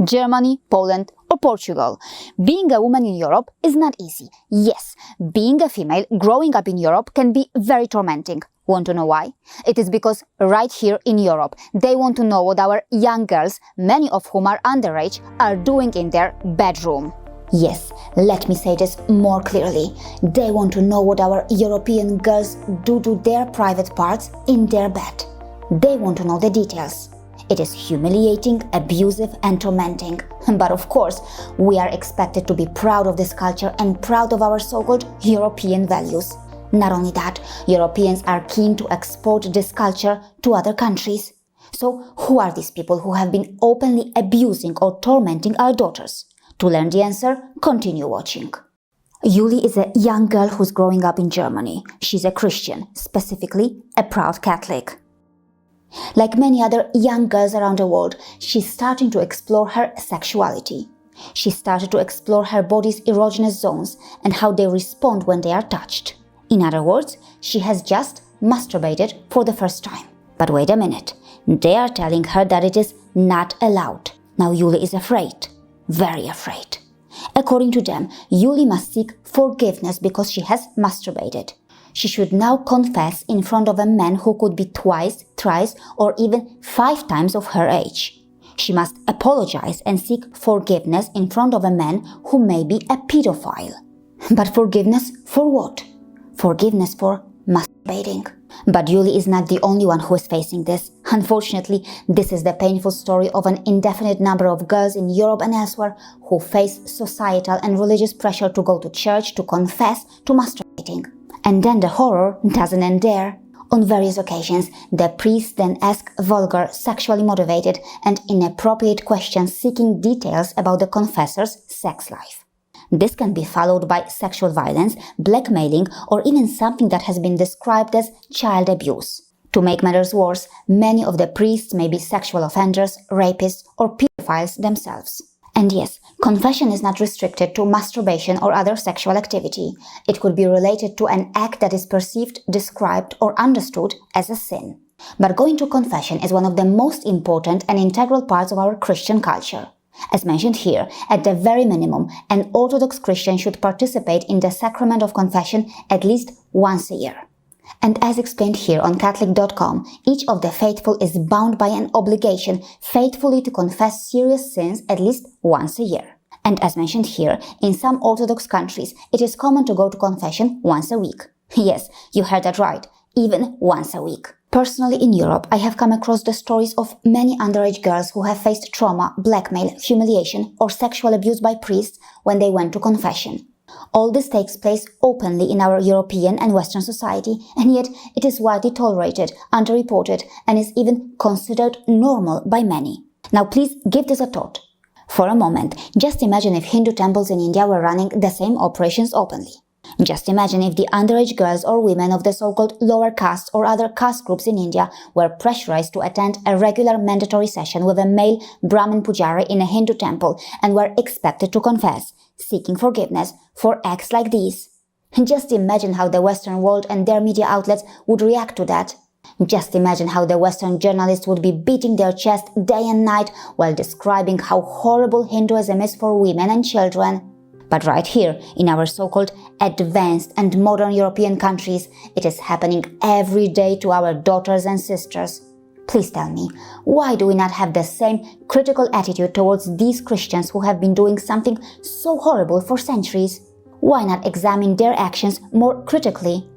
Germany, Poland, or Portugal. Being a woman in Europe is not easy. Yes, being a female growing up in Europe can be very tormenting. Want to know why? It is because right here in Europe, they want to know what our young girls, many of whom are underage, are doing in their bedroom. Yes, let me say this more clearly. They want to know what our European girls do to their private parts in their bed. They want to know the details. It is humiliating, abusive, and tormenting. But of course, we are expected to be proud of this culture and proud of our so-called European values. Not only that, Europeans are keen to export this culture to other countries. So, who are these people who have been openly abusing or tormenting our daughters? To learn the answer, continue watching. Juli is a young girl who's growing up in Germany. She's a Christian, specifically a proud Catholic. Like many other young girls around the world, she's starting to explore her sexuality. She started to explore her body's erogenous zones and how they respond when they are touched. In other words, she has just masturbated for the first time. But wait a minute, they are telling her that it is not allowed. Now Juli is afraid, very afraid. According to them, Juli must seek forgiveness because she has masturbated. She should now confess in front of a man who could be twice, thrice, or even 5 times of her age. She must apologize and seek forgiveness in front of a man who may be a pedophile. But forgiveness for what? Forgiveness for masturbating. But Juli is not the only one who is facing this. Unfortunately, this is the painful story of an indefinite number of girls in Europe and elsewhere who face societal and religious pressure to go to church, to confess, to masturbating. And then the horror doesn't end there. On various occasions, the priests then ask vulgar, sexually motivated and inappropriate questions seeking details about the confessor's sex life. This can be followed by sexual violence, blackmailing, or even something that has been described as child abuse. To make matters worse, many of the priests may be sexual offenders, rapists, or pedophiles themselves. And yes, confession is not restricted to masturbation or other sexual activity. It could be related to an act that is perceived, described, or understood as a sin. But going to confession is one of the most important and integral parts of our Christian culture. As mentioned here, at the very minimum, an Orthodox Christian should participate in the sacrament of confession at least once a year. And as explained here on Catholic.com, each of the faithful is bound by an obligation faithfully to confess serious sins at least once a year. And as mentioned here, in some Orthodox countries, it is common to go to confession once a week. Yes, you heard that right, even once a week. Personally, in Europe, I have come across the stories of many underage girls who have faced trauma, blackmail, humiliation, or sexual abuse by priests when they went to confession. All this takes place openly in our European and Western society, and yet it is widely tolerated, underreported, and is even considered normal by many. Now please give this a thought. For a moment, just imagine if Hindu temples in India were running the same operations openly. Just imagine if the underage girls or women of the so-called lower castes or other caste groups in India were pressurized to attend a regular mandatory session with a male Brahmin pujari in a Hindu temple and were expected to confess, seeking forgiveness for acts like these. Just imagine how the Western world and their media outlets would react to that. Just imagine how the Western journalists would be beating their chest day and night while describing how horrible Hinduism is for women and children. But right here, in our so-called advanced and modern European countries, it is happening every day to our daughters and sisters. Please tell me, why do we not have the same critical attitude towards these Christians who have been doing something so horrible for centuries? Why not examine their actions more critically?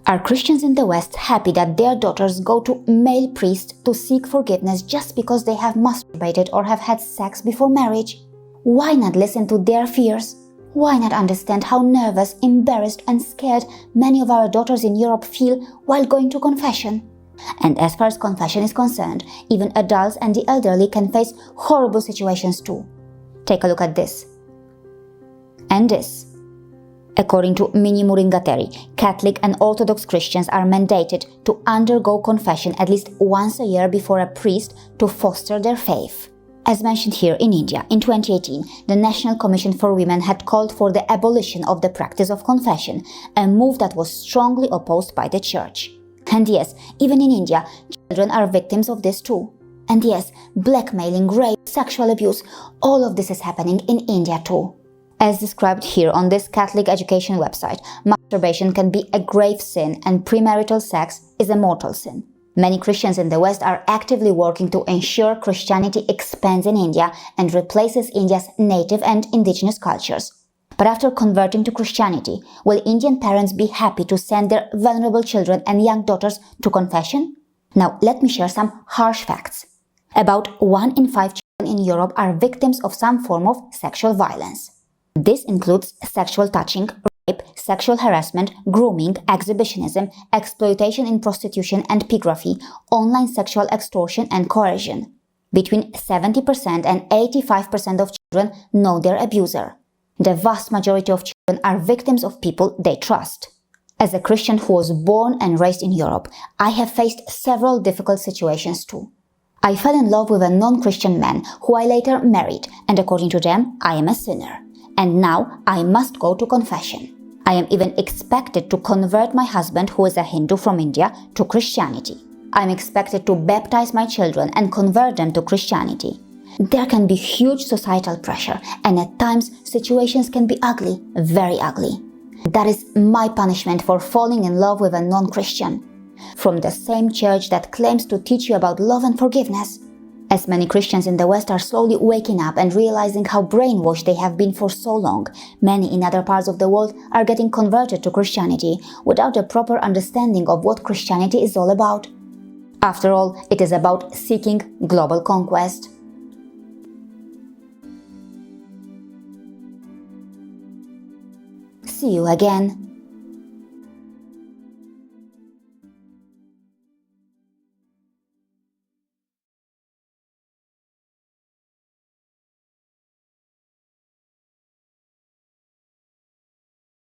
Are Christians in the West happy that their daughters go to male priests to seek forgiveness just because they have masturbated or have had sex before marriage? Why not listen to their fears? Why not understand how nervous, embarrassed and scared many of our daughters in Europe feel while going to confession? And as far as confession is concerned, even adults and the elderly can face horrible situations too. Take a look at this. And this. According to Mini Muringateri, Catholic and Orthodox Christians are mandated to undergo confession at least once a year before a priest to foster their faith. As mentioned here, in India, in 2018, the National Commission for Women had called for the abolition of the practice of confession, a move that was strongly opposed by the Church. And yes, even in India, children are victims of this too. And yes, blackmailing, rape, sexual abuse, all of this is happening in India too. As described here on this Catholic education website, masturbation can be a grave sin and premarital sex is a mortal sin. Many Christians in the West are actively working to ensure Christianity expands in India and replaces India's native and indigenous cultures. But after converting to Christianity, will Indian parents be happy to send their vulnerable children and young daughters to confession? Now, let me share some harsh facts. About 1 in 5 children in Europe are victims of some form of sexual violence. This includes sexual touching, rape, sexual harassment, grooming, exhibitionism, exploitation in prostitution and pornography, online sexual extortion and coercion. Between 70% and 85% of children know their abuser. The vast majority of children are victims of people they trust. As a Christian who was born and raised in Europe, I have faced several difficult situations too. I fell in love with a non-Christian man who I later married, and according to them, I am a sinner. And now I must go to confession. I am even expected to convert my husband, who is a Hindu from India, to Christianity. I am expected to baptize my children and convert them to Christianity. There can be huge societal pressure, and at times situations can be ugly, very ugly. That is my punishment for falling in love with a non-Christian. From the same church that claims to teach you about love and forgiveness. As many Christians in the West are slowly waking up and realizing how brainwashed they have been for so long, many in other parts of the world are getting converted to Christianity without a proper understanding of what Christianity is all about. After all, it is about seeking global conquest. See you again.